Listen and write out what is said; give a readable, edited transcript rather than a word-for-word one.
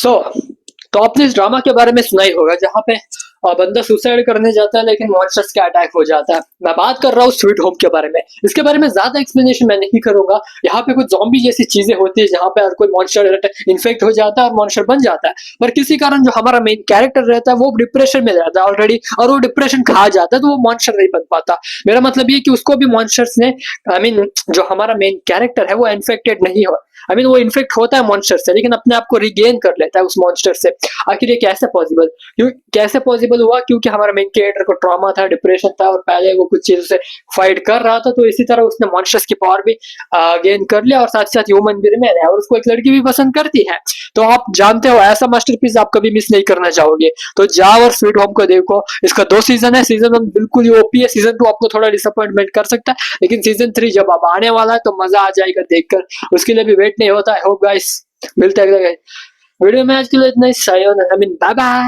सो तो आपने इस ड्रामा के बारे में सुना ही होगा जहाँ पे बंदा सुसाइड करने जाता है लेकिन मॉन्स्टर्स का अटैक हो जाता है। मैं बात कर रहा हूँ स्वीट होम के बारे में। इसके बारे में ज्यादा एक्सप्लेनेशन मैं नहीं करूंगा। यहाँ पे कुछ ज़ॉम्बी जैसी चीजें होती है जहाँ पे हर कोई मॉन्स्टर इन्फेक्ट हो जाता है और मॉन्स्टर बन जाता है, पर किसी कारण जो हमारा मेन कैरेक्टर रहता है वो डिप्रेशन में रहता है ऑलरेडी, और वो डिप्रेशन खा जाता है तो वो मॉन्स्टर नहीं बन पाता। मेरा मतलब ये कि उसको भी मॉन्स्टर्स ने जो हमारा मेन कैरेक्टर है वो इन्फेक्टेड नहीं हो, वो इन्फेक्ट होता है मॉन्स्टर से लेकिन अपने आप को रिगेन कर लेता है उस मॉन्स्टर से। आखिर ये कैसे पॉसिबल, क्यों कैसे पॉसिबल हुआ? क्योंकि हमारा मेन कैरेक्टर को ट्रॉमा था, डिप्रेशन था और पहले वो कुछ चीजों से फाइट कर रहा था, तो इसी तरह उसने मॉन्स्टर्स की पावर भी गेन कर लिया और साथ साथ ह्यूमन भी रिमेन है और उसको एक लड़की भी पसंद करती है। तो आप जानते हो ऐसा मास्टरपीस आप कभी मिस नहीं करना चाहोगे। तो जाओ और स्वीट होम को देखो। इसका 2 सीजन है। सीजन 1 बिल्कुल ही ओपी है। सीजन 2 आपको थोड़ा डिसअपॉइंटमेंट कर सकता है, लेकिन सीजन 3 जब अब आने वाला है तो मजा आ जाएगा देखकर। उसके लिए भी वेट नहीं होता है। होप गाइस मिलते हैं अगले वीडियो में। आज के लिए इतना ही। Bye bye.